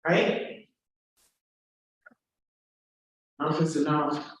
Right? Enough is enough.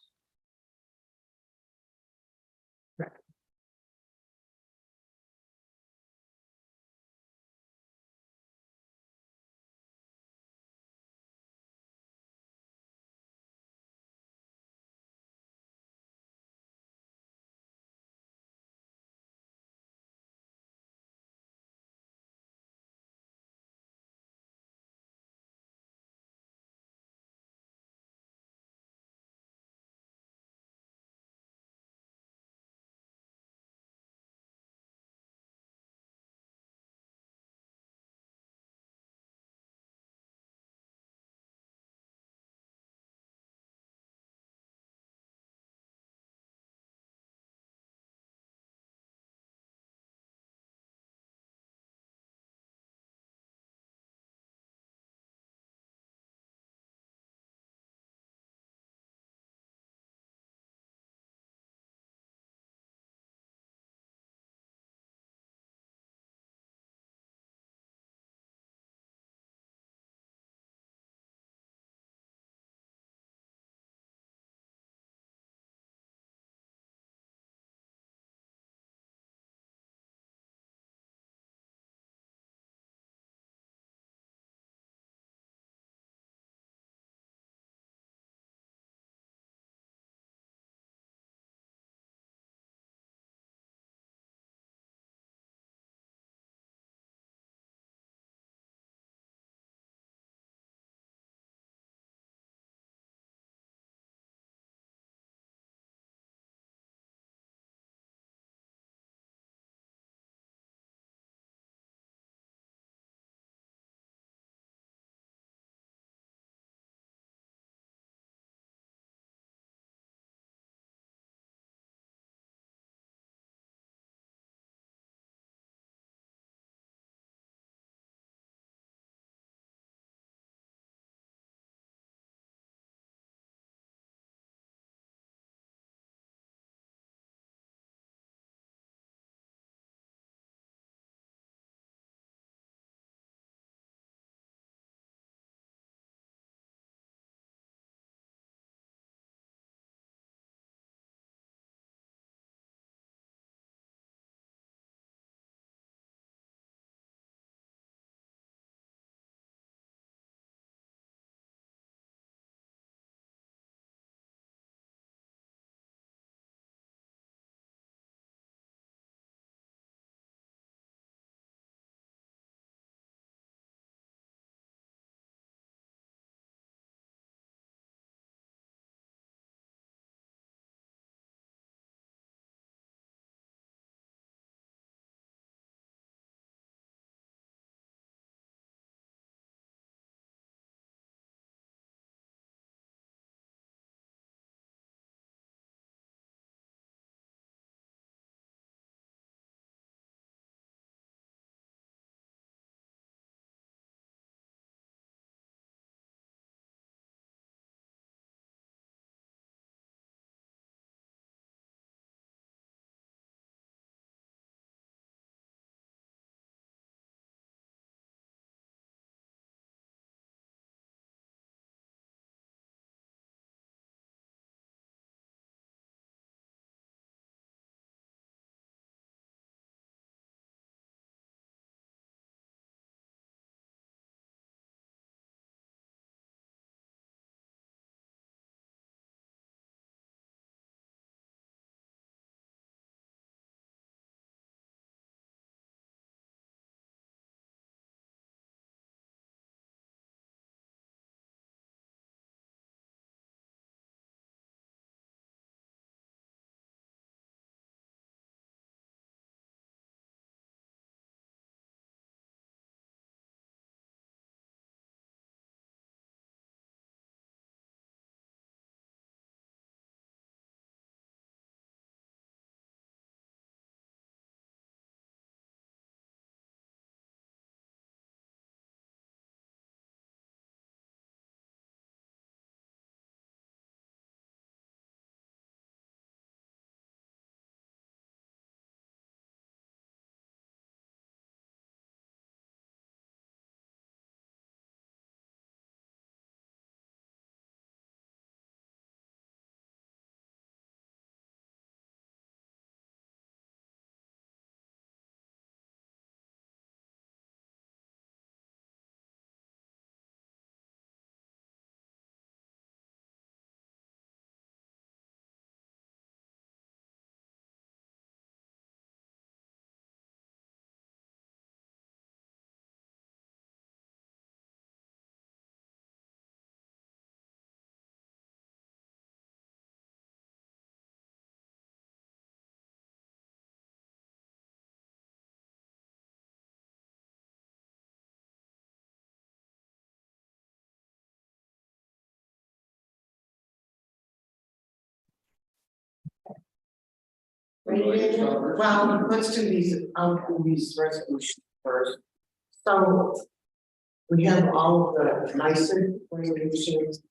Well, let's do these, I'll do these resolutions first. So. We have all of the nicer resolutions.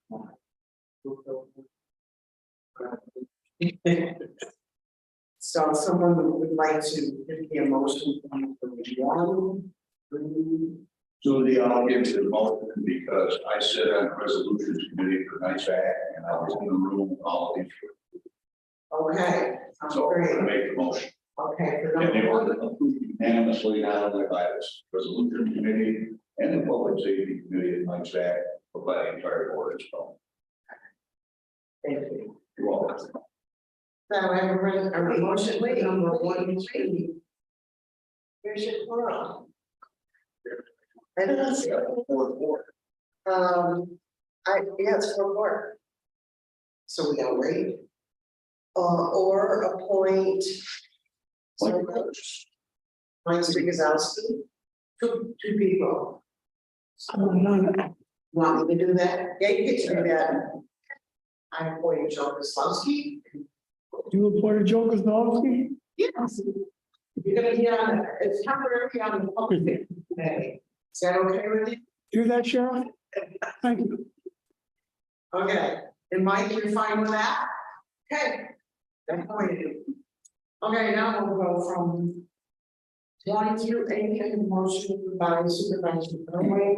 So someone would like to give me a motion for one, three. Julie, I'll give you the motion because I sit on the resolutions committee for NISAC and I was in the room with all of these. Okay, sounds So I'm great. gonna make the motion. Okay, for And they number were one, approved unanimously not only by this resolution committee and the public safety committee at NISAC, but by the entire board as well. thank you. You're welcome. So I have a motion for number one and three. Here's your quorum. And it's, Yes, for work, so we gotta wait. or appoint. Like, Mike Gazowski, two people. Want me to do that? Yeah, you get to do that. I appointed Joe Kozlowski. You appointed Joe Kozlowski? Yes. You're gonna be on, it's temporary on the public day. Is that okay with you? Do that, Sheriff? Thank you. Okay, and Mike, you're fine with that? Okay. That's appointed. Okay, now we'll go from 1 through 8, and motion by Supervisor Burway.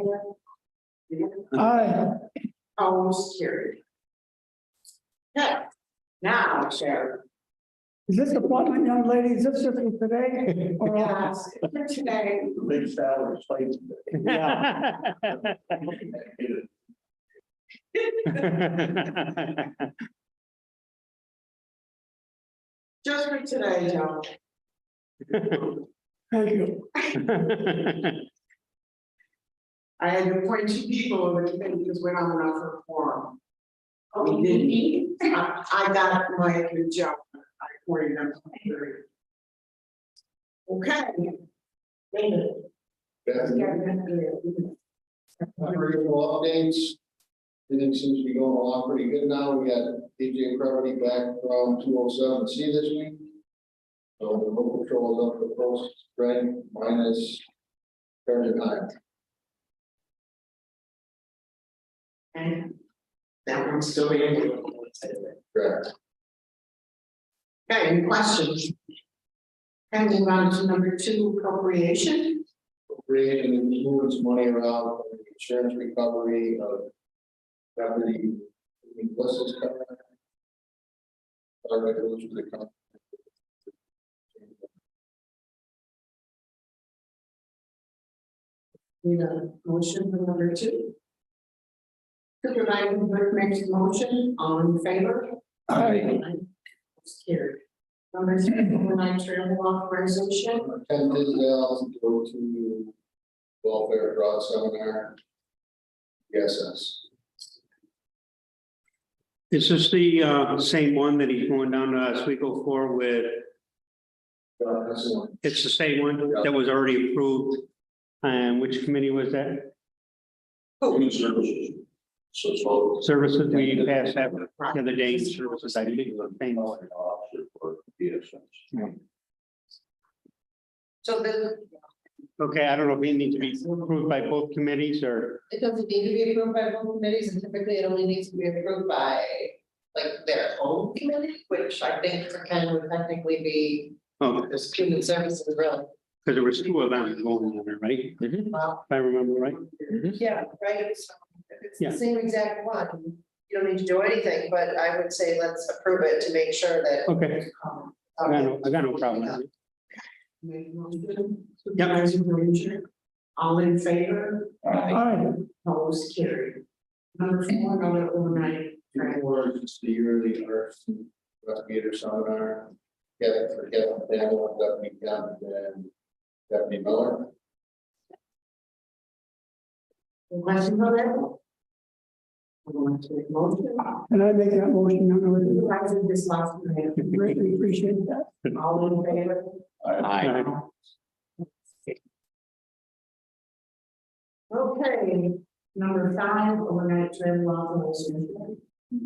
Aye. Almost carried. Okay, now, Sheriff. Is this appointment, young lady, is this just for today? Or- Yes, for today. big salary fight. Yeah. Just for today, Joe. Thank you. I had to appoint 2 people in the committee because we're not enough for a quorum. We didn't need. I got Mike and Joe. I appointed them. Okay. David. Operational updates. Everything seems to be going along pretty good now. We got DJ Crowdy back from 207C this week. So the road patrol is up to full strength minus turn time. And that one's still in. Correct. Okay, any questions? And move on to number 2, appropriation. Creating and moving some money around for the insurance recovery of property. Plus this cover. Our resolution to the company. Need a motion for number 2. Supervisor Burke makes a motion, all in favor? Aye. It's carried. Number 3, overnight travel authorization. 10 Tisdale to go to welfare fraud seminar. Yes. Is this the same one that he's going down to Oswego for with, That's the one. it's the same one that was already approved? And which committee was that? Human services. So. Services, we passed that the other day, services, I believe, the same. Officer for DSS. So then, Okay, I don't know if it needs to be approved by both committees or, it doesn't need to be approved by both committees, and typically it only needs to be approved by like their own committee, which I think kind of would technically be oh, the student services, really. because there was 2 of them going on there, right? If Well, I remember right. yeah, right, so if it's Yeah. the same exact one, you don't need to do anything, but I would say let's approve it to make sure that. Okay, I got no problem with it. Make a motion. Supervisor Granger, all in favor? Aye. Opposed, carried. Number 4, another overnight travel. Or just the yearly arts investigator seminar. For Kevin Daniel, Deputy Kemp, and Deputy Miller. Questions on that? I'm going to make a motion. And I make that motion, young lady. Supervisor Kozlowski, Greatly appreciate that. all in favor? Aye. Okay, number 5, overnight travel authorization.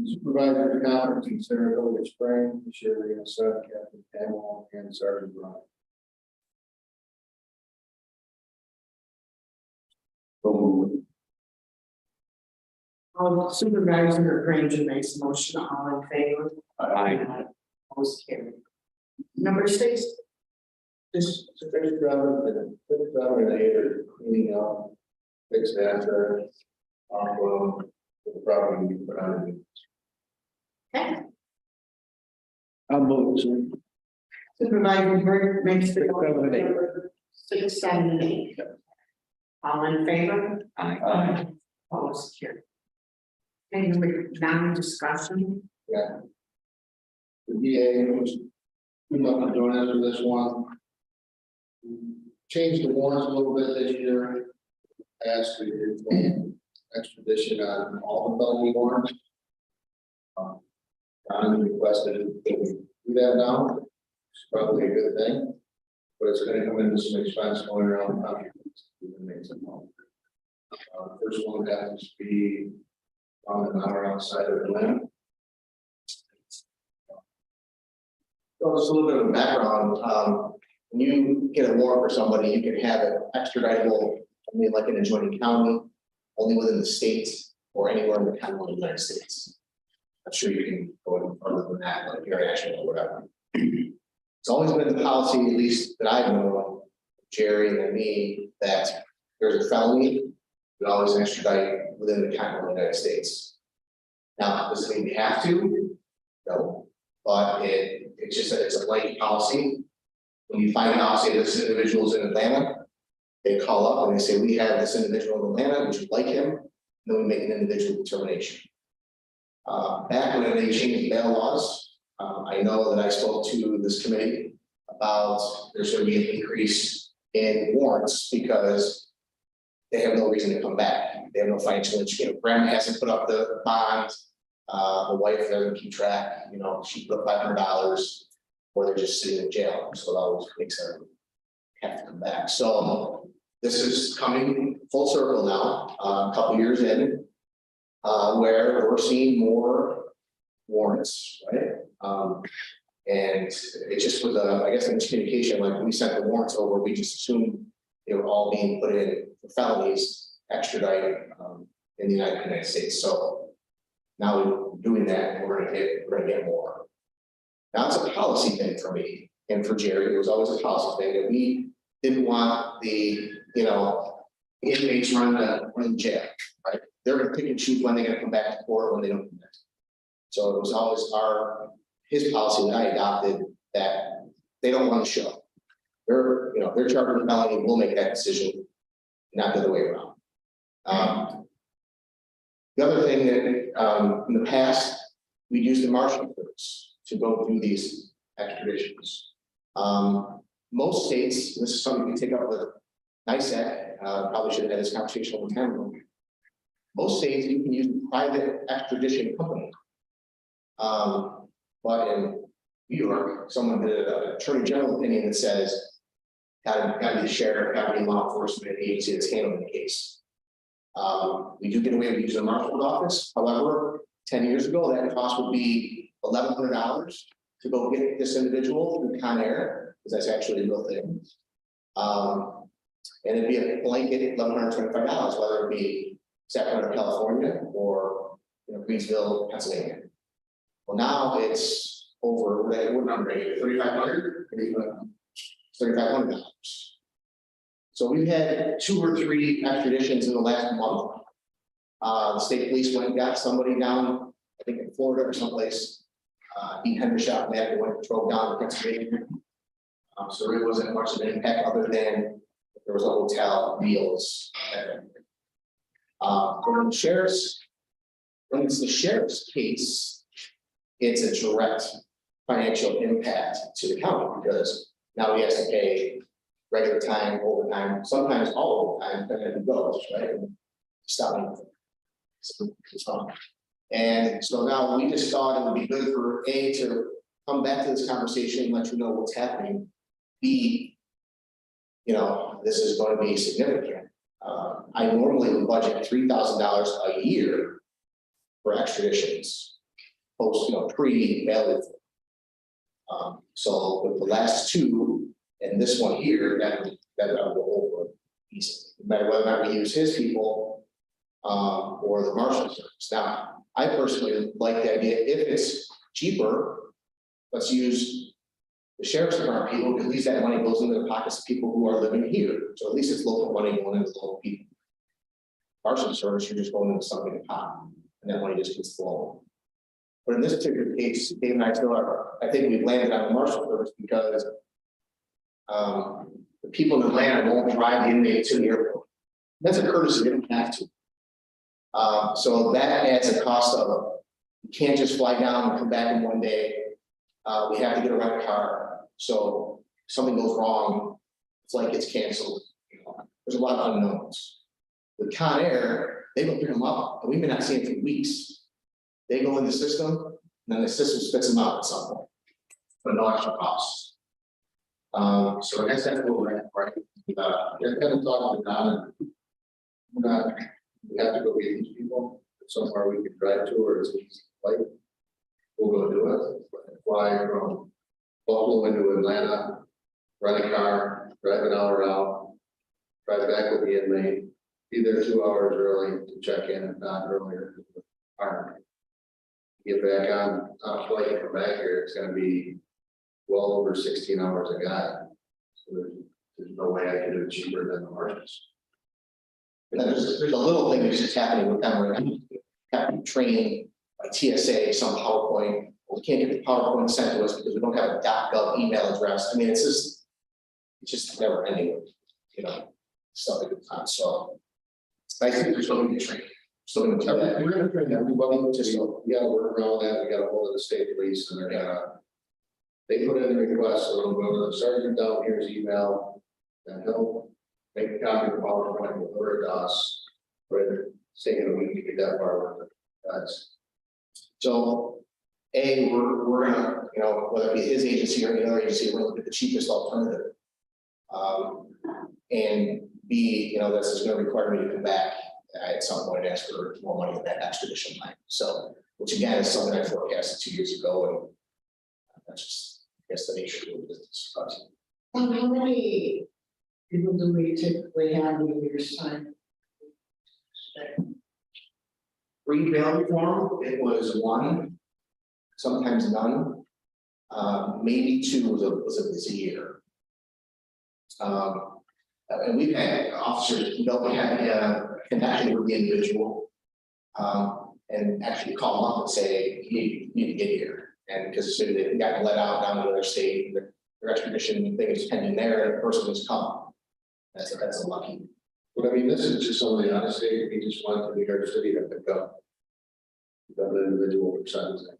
Supervisor conference in Saratoga Springs, Sherry and Seth, Captain Pamela and Sergeant Brian. Supervisor Granger makes a motion, all in favor? Aye. Opposed, carried. Number 6. Just fix seven and 8 are cleaning up, fix that, the property we put on. Okay. I'll move, sir. Supervisor Burt makes the 6, 7, and 8. motion. 6, 7, and 8. All in favor? Aye. Opposed, carried. Okay, number 9, discussion. Yeah. The DA was, we might be doing this for this one. Changed the warrants a little bit this year. Asked we did expedition on all the felony warrants. Don requested that we do that now. It's probably a good thing. But it's gonna come into some expense going around the country. We can make some money. First one happens to be on an hour outside of Atlanta. So just a little bit of background, when you get a warrant for somebody, you can have it extraditable, only like in a adjoining county, only within the state, or anywhere in the continental United States. I'm sure you can go any further than that, like international or whatever. It's always been the policy, at least that I've known, Jerry and me, that there's a felony, we always extradite within the continental United States. Now, does it mean we have to? No, but it's just that it's a blanket policy. When you find out, say this individual's in Atlanta, they call up and they say, we have this individual in Atlanta, would you like him? And then we make an individual determination. Back when they changed bail laws, I know that I spoke to this committee about there's going to be an increase in warrants because they have no reason to come back. They have no financial interest. You know, grandma hasn't put up the bond. The wife doesn't keep track, you know, she put up $500 or they're just sitting in jail. So that always makes them have to come back. So this is coming full circle now, a couple years in, where we're seeing more warrants, right? And it just was I guess, a miscommunication, like when we sent the warrants over, we just assumed they were all being put in for felonies, extradited in the United States. So now we're doing that, and we're gonna get more. Now it's a policy thing for me and for Jerry. It was always a policy thing that we didn't want the, you know, inmates running the jail, right? They're gonna pick and choose when they're gonna come back to court, when they don't come back. So it was always his policy that I adopted, that they don't want to show. They're, you know, they're charged with felony, we'll make that decision, not the other way around. The other thing that in the past, we used the marshal courts to go through these extraditions. Most states, this is something we take up with NICEAC, probably should have had this conversation a long time ago. Most states, you can use a private extradition company. But in New York, someone did an attorney general opinion that says, gotta be the sheriff, gotta be law enforcement agency that's handling the case. We do get away with using a marshal's office. However, 10 years ago, that cost would be $1,100 to go get this individual through Con Air, because that's actually a real thing. And it'd be a blanket $1,125, whether it be Sacramento, California, or Greensville, Pennsylvania. Well, now it's over, what number, $3,500? $3,500. So we've had 2 or 3 extraditions in the last month. The state police went and got somebody down, I think in Florida or someplace. He had a shot and went and drove down to Pennsylvania. So there wasn't much of an impact other than there was a hotel, meals. When it's the sheriff's case, it's a direct financial impact to the county because now he has to pay regular time, overtime, sometimes all overtime, depending on who goes, right? Stop. And so now we just thought it would be good for A, to come back to this conversation and let you know what's happening. B, this is going to be significant. I normally would budget $3,000 a year for extraditions. Post, pre-bail. So with the last two, and this one here, that will go over easily, no matter whether or not we use his people. Or the marshal service. Now, I personally like the idea, if it's cheaper, let's use the sheriff's department people, because at least that money goes into the pockets of people who are living here. So at least it's local money going into local people. Marshal service, you're just going into something to pot, and that money just gets flowing. But in this particular case, Dave and I still are, I think we've landed on the marshal service because the people in Atlanta won't drive the inmate to the airport. That's a courtesy, they don't have to. So that adds a cost of, you can't just fly down and come back in one day. We have to get a rental car. So if something goes wrong, flight gets canceled. There's a lot of unknowns. With Con Air, they go pick them up, and we may not see them for weeks. They go in the system, and then the system spits them out at some point, for no extra cost. So I guess that's what we're at, right? They're kind of talking down and we're not, we have to go get these people somewhere we can drive to, or it's easy flight. We'll go do it, fly from Buffalo into Atlanta, rent a car, drive an hour out, drive back with the inmate, be there 2 hours early to check in, if not earlier. Get back on a flight and come back here, it's gonna be well over 16 hours a guy. So there's no way I can do it cheaper than the marshals. And then there's a little thing that's just happening with them, where having training by TSA, some PowerPoint. Well, we can't get the PowerPoint sent to us because we don't have a .gov email address. I mean, it's just never ending, stuff that goes on. So I think there's still gonna be training. Still gonna do that. We're gonna train everybody, just so we gotta work around that, we gotta hold of the state police, and they're gonna. They put in the request, so it'll go to the sergeant down here's email, and he'll make a copy of the PowerPoint, and deliver it to us. But it's taking a week to get that far with it. That's. So, we're gonna, whether it be his agency or any other agency, we're gonna look at the cheapest alternative. And B, this is gonna require me to come back at some point and ask for more money in that extradition line. So, which again is something I forecasted 2 years ago, and that's just, I guess, the nature of the business. How many people do we typically have in your time? Pre-bail reform, it was one, sometimes none, maybe two was a busy year. And we've had officers, we had connection with the individual, and actually call them up and say, you need to get here. And because they've gotten let out down to another state, their extradition thing is pending there, and the person has come. That's a lucky. But I mean, this is just somebody on the state, he just went to New York City to pick up. The individual for sentencing.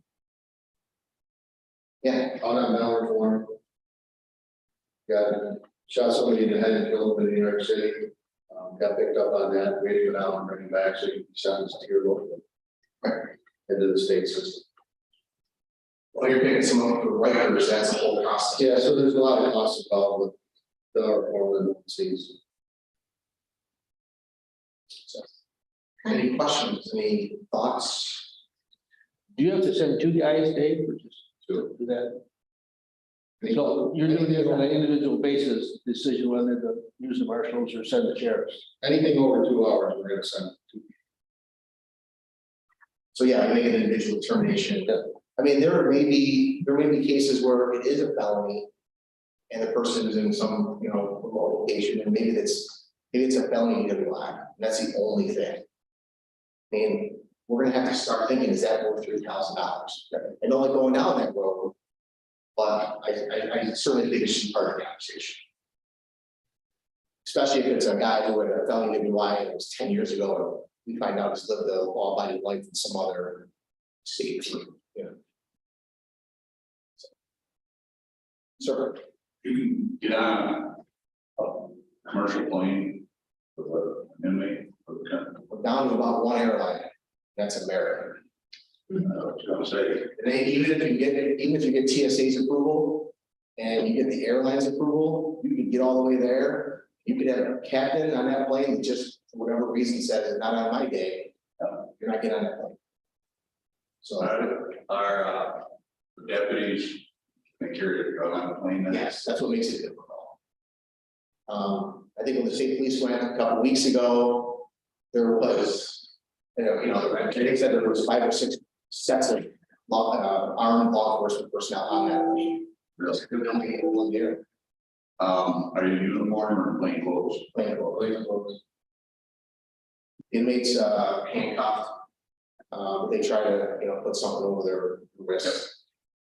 Yeah, On that mail reform. Got shot somebody in the head and killed him in New York City. Got picked up on that, waited it out and bring him back, so you can be sentenced to your local. Into the state system. well, you're picking someone up for Rikers, that's the whole process. Yeah, so there's a lot of costs involved with the reform and sees. So, any questions, any thoughts? Do you have to send two guys, Dave, or just Two. do that? So you're doing this on an individual basis, decision whether to use the marshals or send the sheriffs. Anything over 2 hours, we're gonna send to. So yeah, I make an individual determination. I mean, there may be cases where it is a felony. And the person is in some, remote location, and maybe it's a felony DWI, and that's the only thing. I mean, we're gonna have to start thinking, is that worth $3,000? I don't like going down that road. But I certainly think it should be part of the conversation. Especially if it's a guy who had a felony DWI, and it was 10 years ago, and we find out he's lived a law-abiding life in some other state, So, You can get on a commercial plane with an inmate. we're down to about one airline, that's American. I was gonna say, And then even if you get TSA's approval and you get the airline's approval, you can get all the way there. You could have a captain on that plane that just, for whatever reason, says, not on my day. You're not getting on that plane. So, Our deputies, make sure they're on the plane. yes, that's what makes it difficult. I think when the state police went a couple weeks ago, there was, they said there was 5 or 6 sets of armed law enforcement personnel on that plane. Really, there was only one there. Are you uniform or plain clothes? Plain clothes. Inmates handcuffed. They try to, put something over their wrist.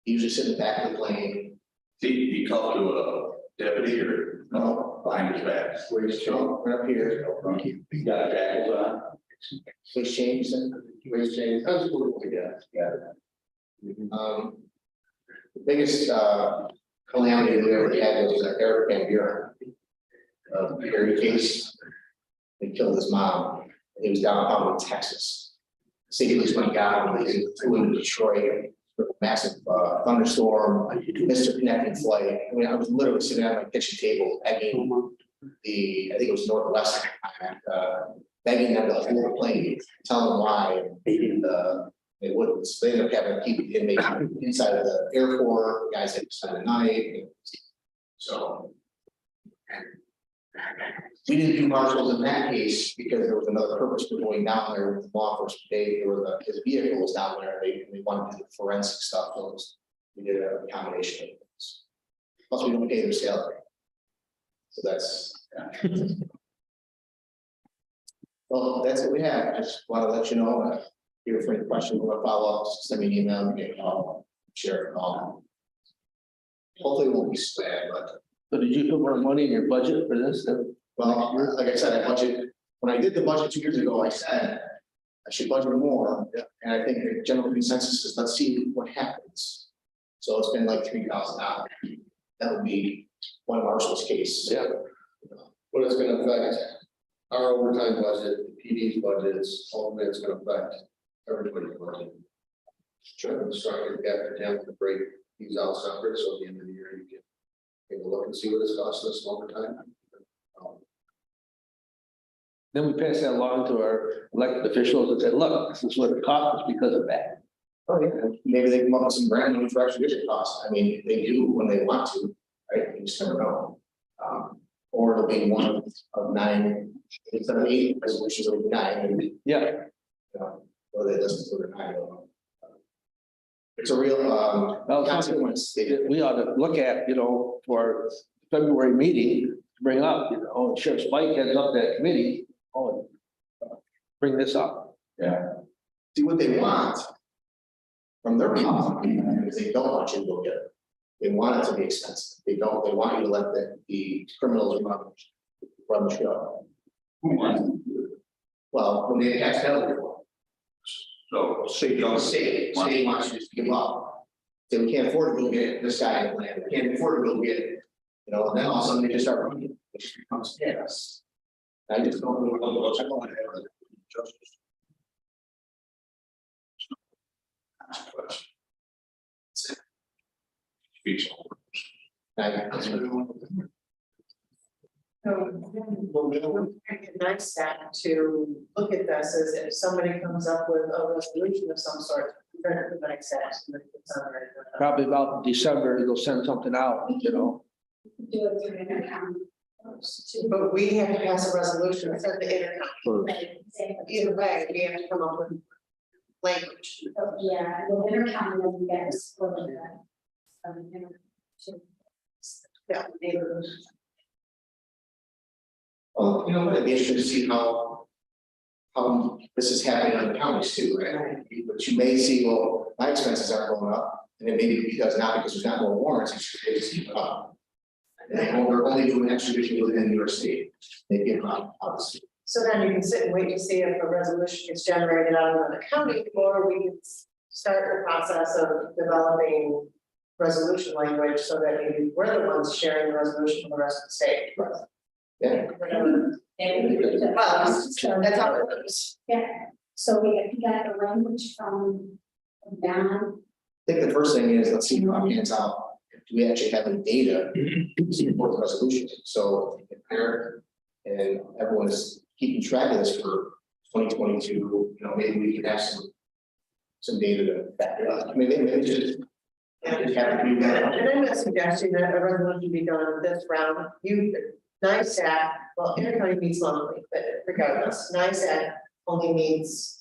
Usually sit in the back of the plane. He cuffed to a deputy or no, behind his back. Waist chain, right up here. He got jackets on. Waist chains and waist chains. That's what we got. Yeah. The biggest calamity we ever had was Eric Van Buren. Harry case. They killed his mom. And he was downtown in Texas. State police went and got him. They flew into Detroit. Massive thunderstorm, missed a connecting flight. I mean, I was literally sitting at my kitchen table begging I think it was Northwest, begging them to hold the plane, tell them why. And they wouldn't. So they ended up having to keep the inmate inside of the airport. Guys had to spend the night. So we didn't do marshals in that case because there was another purpose for going down there with the law enforcement. His vehicle was down there. They wanted to do the forensic stuff. So we did a combination of things. Plus, we don't pay their salary. So that's. Well, that's what we have. I just want to let you know. Here for any questions or follow up, just send me an email, get a call, share it all. Hopefully, it won't be so bad, but. So did you put more money in your budget for this? Well, like I said, when I did the budget 2 years ago, I said I should budget more. And I think the general consensus is let's see what happens. So it's been like $3,000. That would be one marshal's case. Yeah. But it's gonna affect our overtime budget, the PD's budgets, ultimately it's gonna affect everybody's budget. Sure, I'm starting to get attempt to break these out separate, so at the end of the year, you can take a look and see what it's costing us overtime. Then we pass that along to our elected officials and say, look, this is what it costs us because of that. Oh, yeah. Maybe they come up with some brand new for extradition costs. I mean, they do when they want to, right? You just never know. Or it'll be one of 9, instead of 8 resolutions, it'll be 9. And, Yeah, or they listen to the 9. I don't know. It's a real well, consequence. we ought to look at, for February meeting, to bring up, Sheriff Spike heads up that committee, bring this up. Yeah. See what they want from their policy, because they don't want you to go get it. They want it to be expensive. They want you to let the criminals run the show. Who wants to do it? Well, when they tax penalty. So state State wants you to just give up. Say we can't afford to go get this guy in the land, we can't afford to go get, and then all of a sudden they just start running, which becomes chaos. I just don't know. I don't want to have justice. Speech. Nice staff to look at this as if somebody comes up with a resolution of some sort, very nice staff. Probably about December, they'll send something out, But we have to pass a resolution, it's at the intercom. Either way, we have to come up with language. Yeah, the winter county doesn't get us for the. Yeah. Well, it'd be interesting to see how this is happening in the counties too, right? But you may see, well, my expenses aren't going up, and it may be because there's not more warrants, they just keep up. And we're only doing extradition within New York State, they give up, obviously. So then you can sit and wait to see if a resolution gets generated out of another county, or we can start the process of developing resolution language so that maybe we're the ones sharing the resolution with the rest of the state. Yeah. Well, that's how it works. Yeah, so we got the language from Don. I think the first thing is, let's see how it pans out. Do we actually have any data to support the resolution? So Eric and everyone is keeping track of this for 2022, maybe we can have some some data to back it up. I mean, maybe just. Just have to do that. And I'm not suggesting that a resolution be done this round, NISAC, well, Intercounty meets monthly, but regardless, NISAC only meets,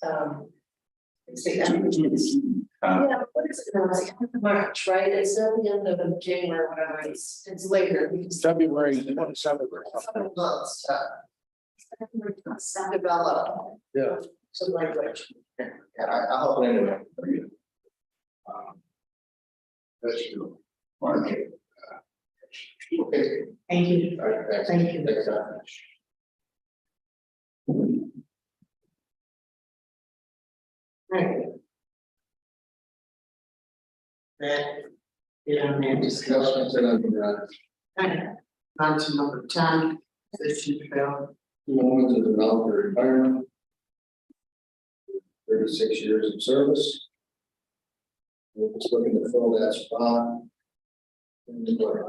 let's see, yeah, what is it, now? It's March, right, it's not the end of January, or whatever, it's later, we can. February 27th. Seven months to develop. Yeah. Some language. Yeah, I'll help anyway. That's true. Okay. Okay. Thank you. All right, thanks. Thank you. Thanks, Right. That, Discussions and on to number 10, position fill. two women to develop their retirement. 36 years of service. We're just looking to fill that spot. In the board.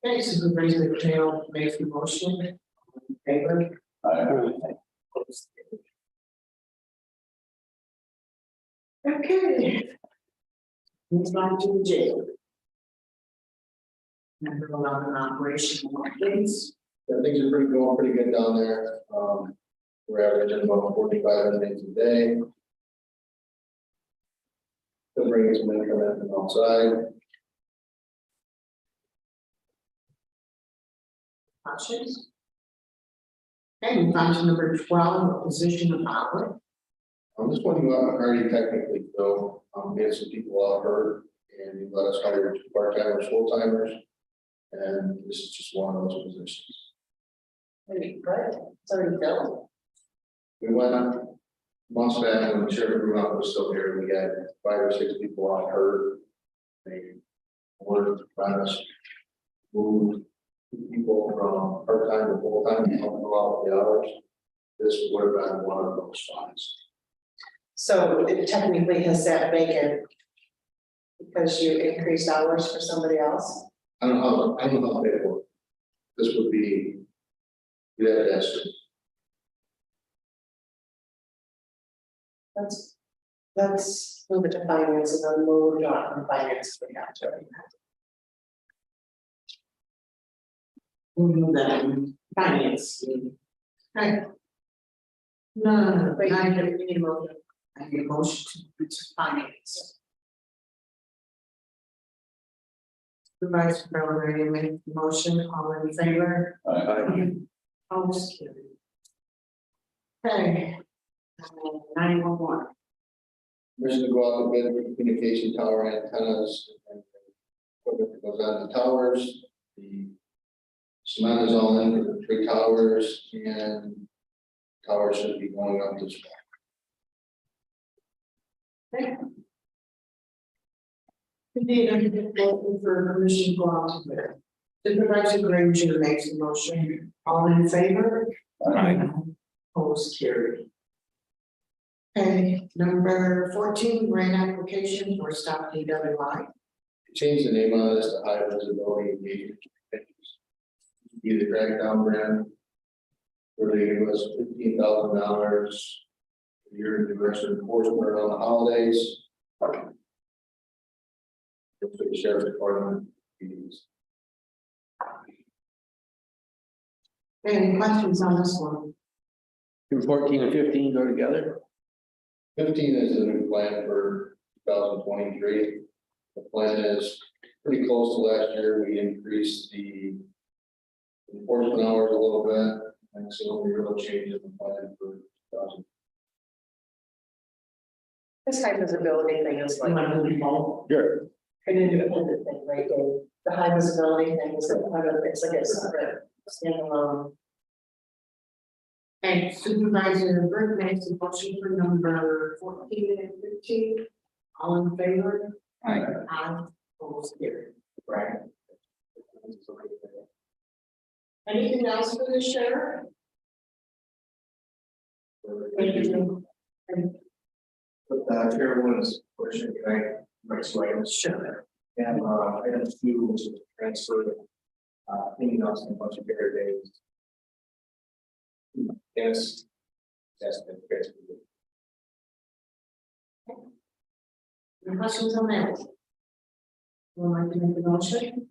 Okay, Supervisor Trail makes the motion. In favor? Okay. Move on to the jail. Number 11, operational updates. Yeah, things are going pretty good down there. We're averaging about 45 inmates a day. Still bringing some income in from outside. Questions? Okay, move on to number 12, position of hour. This one you haven't already technically filled. We had some people out hurt and you let us hire two part-timers, full-timers. And this is just one of those positions. Maybe, right, it's already done. We went months back when Sheriff Bruno was still here, we had 5 or 6 people out hurt. They were trying to move people from part-time to full-time, and help them out with the hours. This would have been one of those spots. So it technically has sat vacant because you increased hours for somebody else? I don't know how they work. This would be, yeah, that's Let's move it to finance and then move on from finance to the actor. We'll move that in finance. Okay. No, Wait, I we need a motion. need a motion to finance. Supervisor Belgrade made the motion, all in favor? Opposed, carried. Okay. 911. permission to go out to bid for communication tower antennas. And equipment that goes on the towers, the cement is all in for the 3 towers and towers should be going up this fall. Indeed, I'm looking for permission to go out to bid. Supervisor Granger makes the motion, all in favor? Opposed, carried. Okay, number 14, grant application for Stop DWI. Change the name on this to high visibility engagement. Be the drag down brand. Where they give us $15,000 a year to do extra enforcement around the holidays. For the sheriff's department. meetings. Any questions on this one? Do 14 and 15 go together? 15 is the new plan for 2023. The plan is pretty close to last year. We increased the enforcement hours a little bit, and so we real change in the plan for 2000. This high visibility thing is You like want to do both? Sure. an independent thing, right? Dave? The high visibility thing is a part of, it's like a separate standalone. And Supervisor Burke makes a motion for number 14 and 15. All in favor? Aye. Opposed, carried. Right. Anything else for the sheriff? Anything? Chairwoman's question, can I explain? Sure. And item 2 was to transfer cleaning up some budgetary days. Yes. Yes. Any questions on that? Would like to make a motion?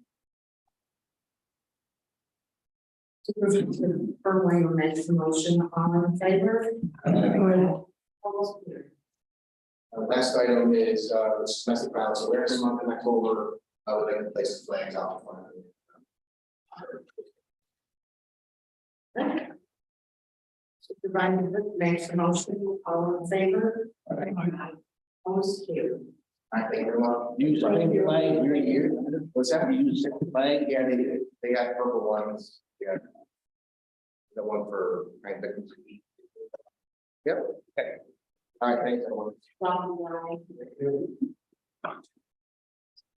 Supervisor Berwin makes the motion, all in favor? Opposed? Carried. Last item is, domestic violence awareness month in October. I would like to place the flags out in front of it. Supervisor Cook makes the motion, all in favor? Opposed? Carried. I think everyone. Use the same flag every year. What's that? Use the same flag. Yeah, they got purple ones, yeah. The one for, I think. Yep, okay. All right, thanks, everyone.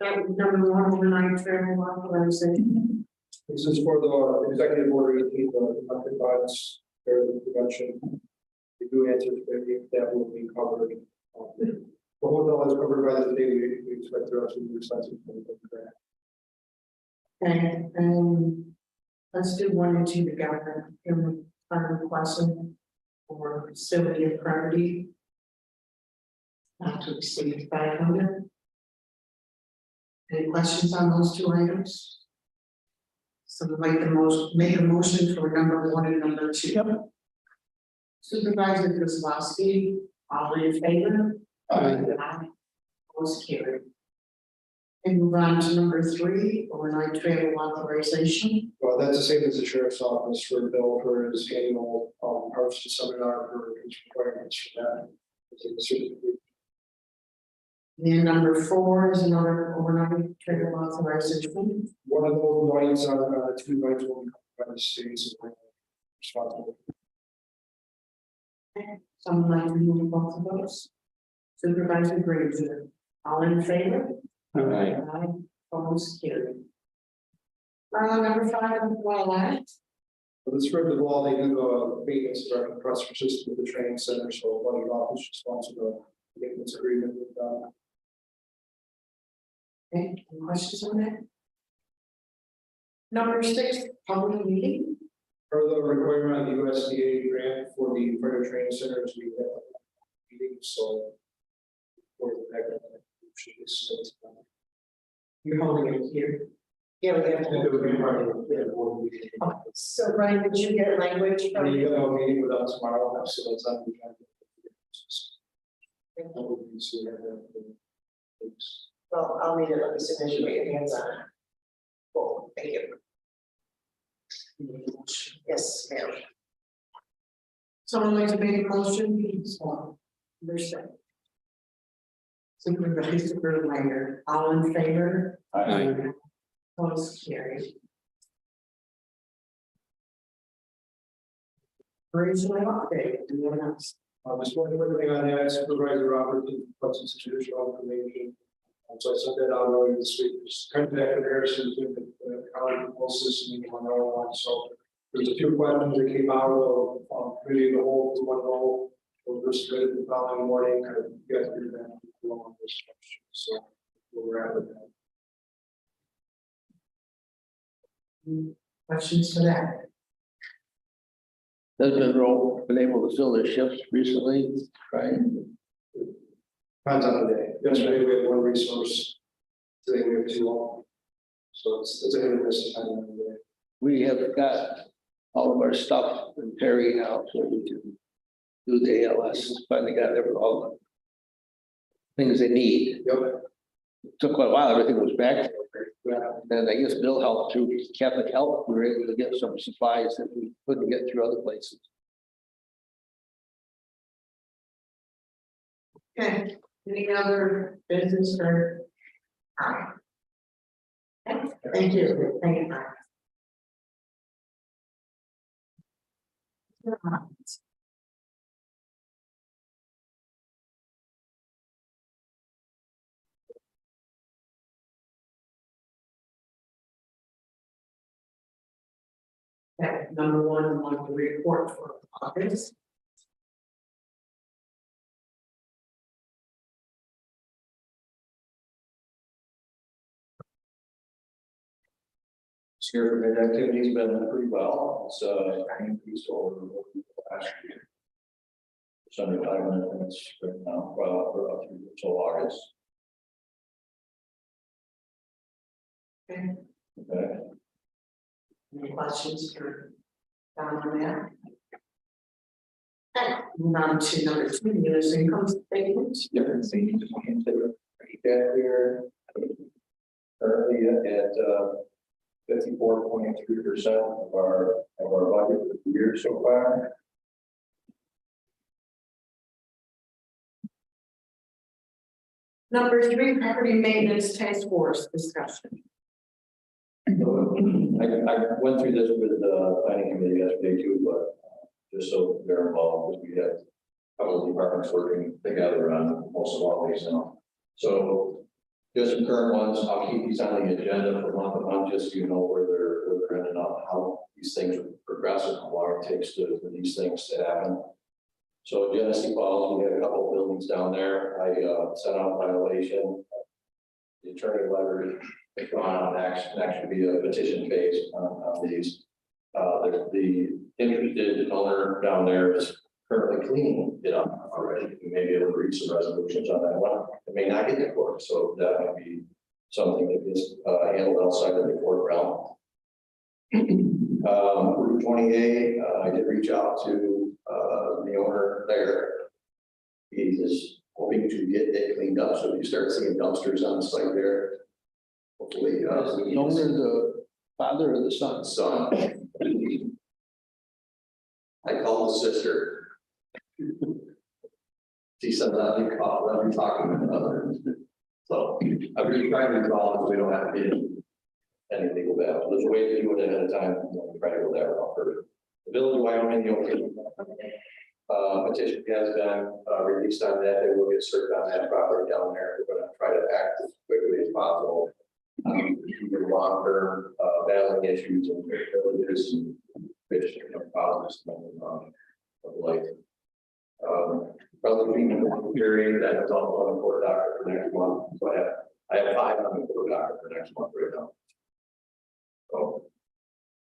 That was number one, overnight travel authorization. This is for the executive order, the domestic violence, prevention. We do anticipate that will be covered. The hotel is covered by the state, we expect the rest of the expenses. Okay, let's do one and two together, in the question for facility of property. Not to exceed 500. Any questions on those two items? So we'll make a motion for number one and number two. Yep. Supervisor Kozlowski, all in favor? Aye. Opposed? Carried. And move on to number three, overnight travel authorization. Well, that's the same as the sheriff's office for Bill for his annual, harvest seminar for his requirements for that. And number four is another overnight travel authorization. One of those nights, two nights will be covered by the states. Responsible. Someone like to move both of those? Supervisor Granger, all in favor? Aye. Opposed? Carried. Number five, Twilight. For the script of law, they do maintenance of our compressor system with the training center, so one of the office responsible maintenance agreement with Okay, any questions on that? Number six, public meeting. per the requirement of the USDA grant for the fire training centers, we have meetings, so. For the backup, should be spent. You're holding it here. Yeah, we have And to. it would be part of the board meeting. So Brian, did you get language from? We have a meeting with us tomorrow, so that's on the agenda. I will be seeing that. Well, I'll need it as soon as you get your hands on it. Cool, thank you. Yes, ma'am. Someone like to make a motion, please, understand. Supervisor Berwin, all in favor? Aye. Opposed? Carried. Regional update, anyone else? Just one quick thing on that, Supervisor Robert, puts some additional information. So I sent that out earlier this week, just kind of back comparison between the county control system and one other one. So there's a few questions that came out of committee of the whole, to one role. We're submitted the following morning, kind of get through that along this question. So we're at with that. Questions for that? Has been able to fill their shifts recently, right? Depends on the day. Yesterday we had one resource. Today we have two all. So it's a hit or miss depending on the day. We have got all of our stuff in Perry now, so we can do the ALS. Finally got all the things they need. Yep. Took quite a while, everything was back. And I guess Bill helped through Catholic Health. We were able to get some supplies that we couldn't get through other places. Okay, any other business or? Thank you, thank you. Okay, number one, on the report for August. Here for bid activity's been pretty well. It's increased over last year. 75 minutes right now, well, we're up through August. Okay. Okay. Any questions for Don on that? Okay, move on to number 2, munis income statement. Different things to consider. Right here. Currently at 54.3% of our budget for the year so far. Number 3, property maintenance task force discussion. So, I went through this with the planning committee yesterday too, but just so they're involved, because we have a couple of departments working together on most of all these now. So just some current ones, I'll keep these on the agenda for month to month, just so you know where they're ending up, how these things progress and how long it takes for these things to happen. So Genesee Falls, we had a couple of buildings down there. I sent out a violation. The attorney letter has gone on, actually be a petition phase on these. The interested owner down there is currently cleaning it up already. We may be able to reach some resolutions on that one. It may not get to court, so that might be something that gets handled outside of the court realm. Route 28, I did reach out to the owner there. He is hoping to get it cleaned up, so you start seeing dumpsters on the site there. Hopefully, The owner, the father or the son? son. I called the sister. She said, let me talk to my mother. So I'm really trying to call because we don't have to get any legal battle. There's a way to do it ahead of time. We'll try to go that route first. The village of Wyoming, petition has been released on that. They will get served on that property down there. We're going to try to act as quickly as possible. Long-term battling issues and villages and fish problems of life. Probably in period that is also on the court docket for next month. So I have 5 on the court docket for next month right now. So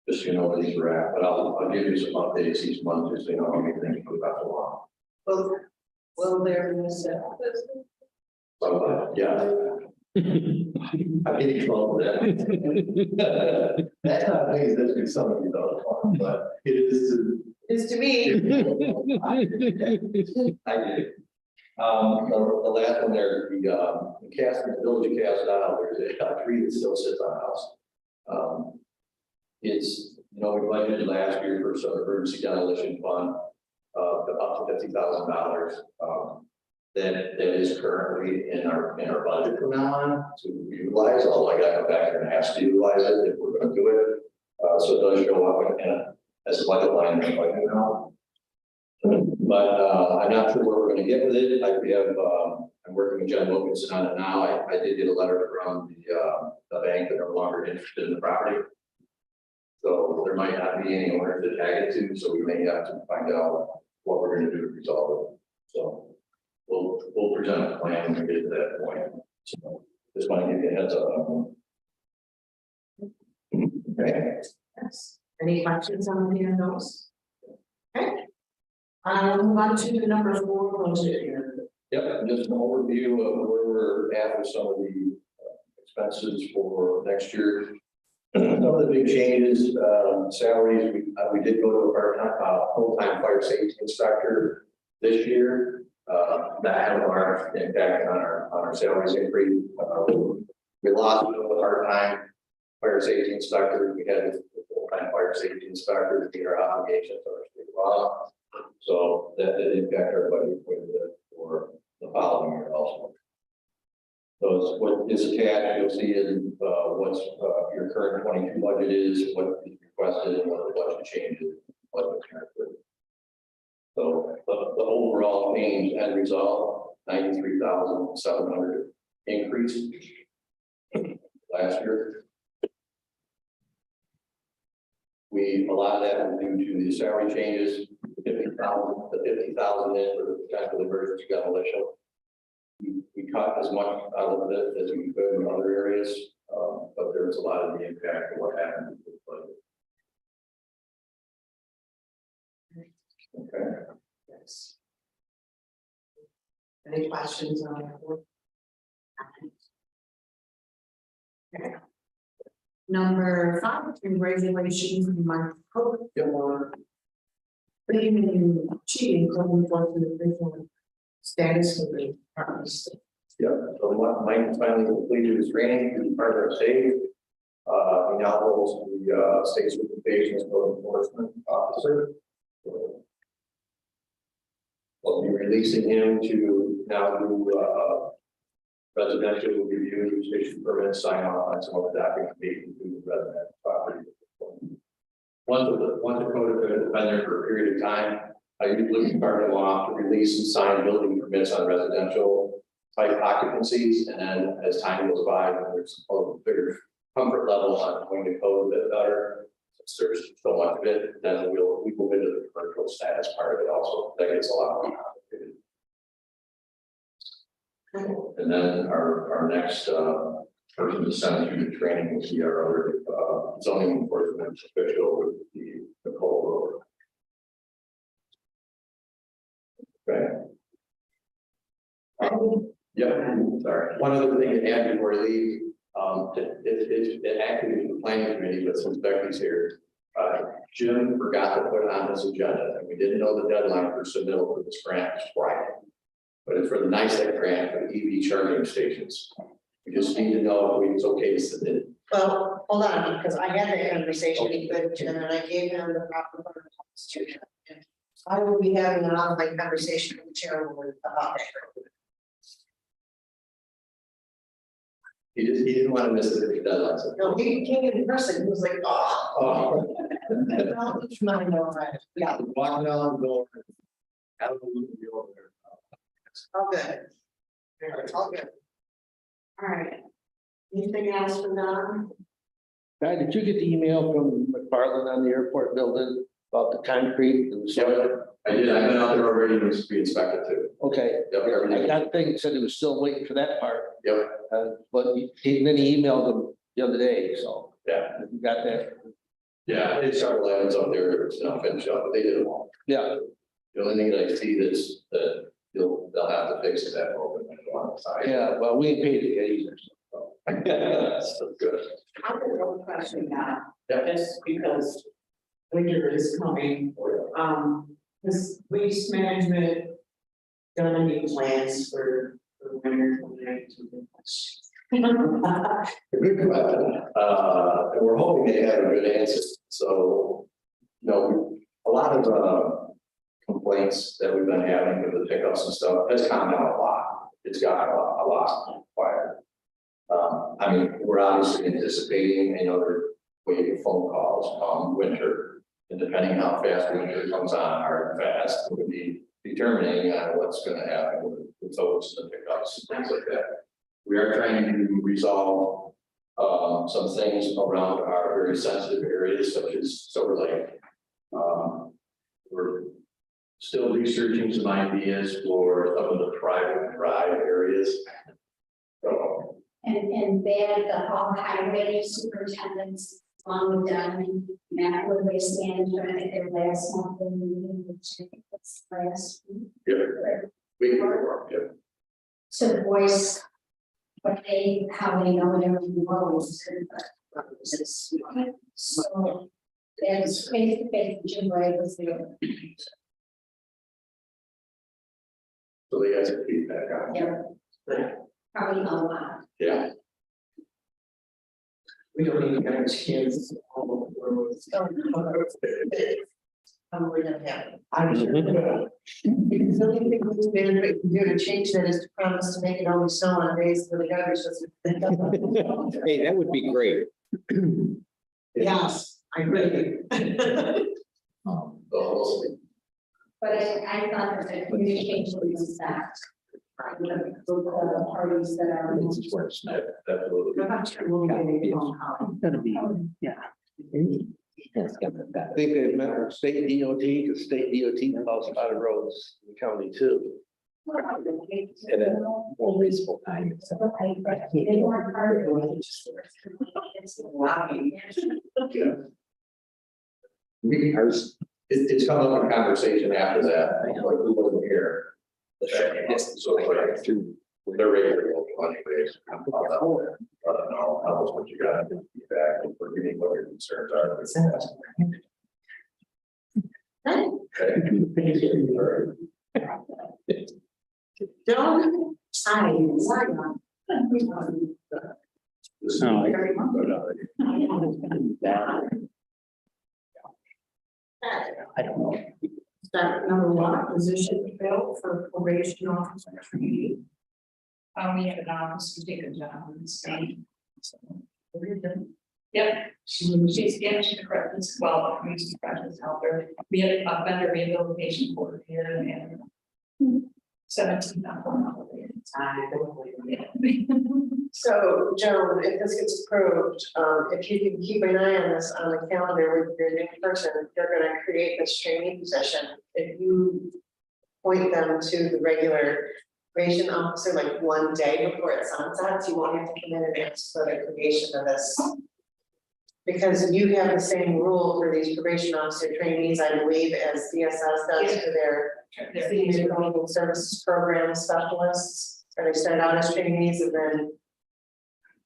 just so you know where these are at, but I'll give you some updates each month just so you know how many things we got along. Will there be a set? So yeah. I'm getting trouble with that. That's not things that do some of you don't, but it is to. Is to me. I did. The last one there, the village of Castle, there's a tree that still sits on the house. It's, we budgeted last year for some emergency demolition fund, up to $50,000. That is currently in our budget from now on to utilize, although I got to come back here and ask to utilize it if we're going to do it. So it does show up as a budget line right now. But I'm not sure where we're going to get with it. I'm working with John Wilkinson on it now. I did get a letter from the bank that are no longer interested in the property. So there might not be any owners to tag it to, so we may have to find out what we're going to do to resolve it. So we'll present a plan when we get to that point. So just want to give you a heads up on that. Okay. Yes. Any questions on any of those? Okay. I'll move on to the number 4 budget here. Yep, just an overview of where we're at with some of the expenses for next year. Some of the big changes, salaries, we did go to a part-time, full-time fire safety inspector this year. That had a large impact on our salaries increase. We lost a part-time fire safety inspector. We had a full-time fire safety inspector to meet our obligations under state law. So that did impact our budget for the following year also. So what is attached, you'll see in what's your current 22 budget is, what is requested, and what the budget changes. So the overall change and result, 93,700 increase last year. A lot of that was due to the salary changes, 50,000 in for the potential emergency demolition. We cut as much out of it as we could in other areas. But there was a lot of the impact of what happened. with the budget. Okay. Yes. Any questions on that one? Okay. Number 5, regulations in my code for cleaning, cheating, code enforcement, official status of the departments. Yeah, so Mike finally completed his training to be part of our state. He now holds the state certification as code enforcement officer. We'll be releasing him to now do residential reviews, issue permits, sign off on some of the documentation to the resident property. Once the code has been there for a period of time, I usually start them off to release and sign building permits on residential type occupancies, and then as time goes by, when there's a bigger comfort level on going to code a bit better, since there's so much of it, then we move into the commercial status part of it also. That gets a lot more complicated. And then our next person to send through the training will be our other zoning enforcement official with the Nicole Road. Okay. Yeah, sorry. One other thing to add before I leave, it actually is the planning committee, but since Becky's here, Jim forgot to put it on his agenda, and we didn't know the deadline for submittal for this grant was Friday. But it's for the NICEAG grant for EV charging stations. We just need to know if it's okay to submit it. Well, hold on, because I had that conversation with Jim and I gave him the proper protocols to him. I will be having an online conversation with the chairwoman about that. He didn't want to miss the deadline. So. No, he came in person, he was like, oh. Oh. Well, it's mine, all right. Yeah, Walking down the door. Absolutely over there. all good. It's all good. All right. Anything else for Don? Guy, did you get the email from McFarland on the airport building about the concrete and the soil? I did. I've been out there already to be inspected too. Okay, Yep, everything. I got a thing that said he was still waiting for that part, Yep. but then he emailed him the other day, so. Yeah. You got that? Yeah, it's several items up there. It's not finished up, but they did them all. Yeah, The only thing that I see is that they'll have to fix is that open on the side. yeah, well, we ain't paid it yet either, so. That's good. I have one question now, Yeah. just because winter is coming. This waste management done any plans for winter? Good question. And we're hoping to have a good answer. So, a lot of complaints that we've been having with the pickups and stuff has come down a lot. It's got a lot quieter. I mean, we're obviously anticipating another wave of phone calls winter. And depending on how fast winter comes on, hard and fast, we'll be determining what's going to happen with those and the pickups and things like that. We are trying to resolve some things around our very sensitive areas, such as Silver Lake. We're still researching some ideas for some of the private drive areas. So, And then the all highway superintendents, along with them, and Matt with waste management, I think their last month in meeting, which I think was last week. yeah, we can work, yeah. To voice what they, how they know everything was. So there's face to face, Jim Ray was there. So they got some feedback on it. Yeah. Probably a lot. Yeah. We don't even have a chance. We're gonna have. I'm sure. Because the only thing this management can do to change that is to promise to make it only snow on days where the garbage doesn't. Hey, that would be great. Yes, I agree. We'll see. But I thought that the communication was that. With the parties that are. Absolutely. We'll get a phone call. Gonna be, yeah. I think they met with state DOT, because state DOT plows a lot of roads in the county too. And then more reasonable time. They weren't part of it. It's come up in conversation after that, like who wasn't here. So like through their regular anyways. I don't know, how much what you got to feedback and for getting what your concerns are. Don't, I, why not? No, Very much. I don't know. Start number one, position filled for probation officer training. We have an office to take a job in the state. So, yep, she's the correct, well, we used to practice help her. We had a vendor rehabilitation board here and 17 not one of So, Joan, if this gets approved, if you can keep an eye on this on the calendar with your new person, they're gonna create this training position. If you point them to the regular probation officer like one day before it sunsets, you won't have to come in and ask for the creation of this. Because you have the same rule for these probation officer trainees, I believe, as DSS does for their senior clinical services program specialists. Or they start out as trainees and then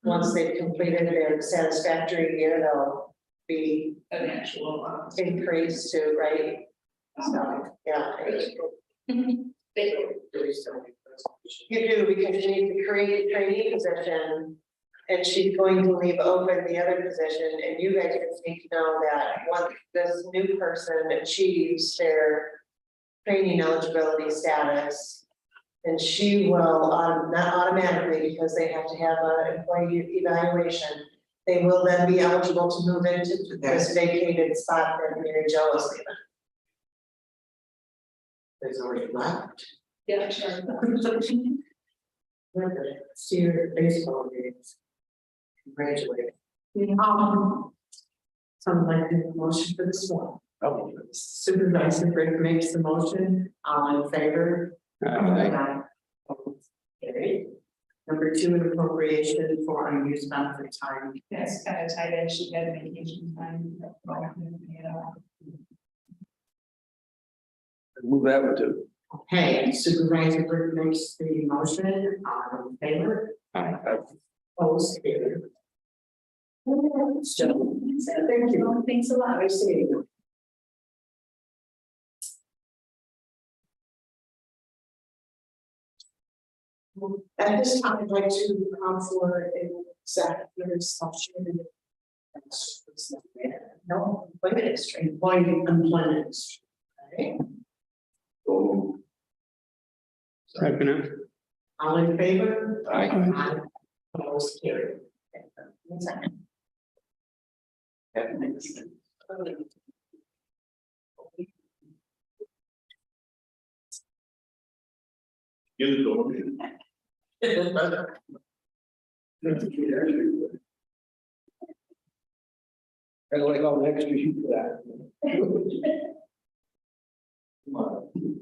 once they've completed their satisfactory year, they'll be an actual. increased to, right? So, yeah. You do, because you need to create a trainee position. And she's going to leave open the other position, and you guys just need to know that once this new person achieves their training eligibility status, and she will, not automatically, because they have to have an employee evaluation, they will then be eligible to move into this vacated spot that Mary Jo is leaving. There's already left. Yeah, sure. See your baseball games. Congratulations. Someone like to make a motion for this one. Oh, Supervisor Brick makes the motion, all in favor? Aye. Carried. Number two, an appropriation for unused benefit time. Yes, kind of tight end, she had vacation time. move that one too. Okay, Supervisor Brick makes the motion, all in favor? Aye. Opposed, carried. So, Thank you. Thanks a lot. I see. At this time, I'd like to come for an executive session. No, employment history, employment history. Okay, Second it. all in favor? Aye. Opposed, carried. Okay, 1 second. Give it to me. I like all the extras you put out. Come on.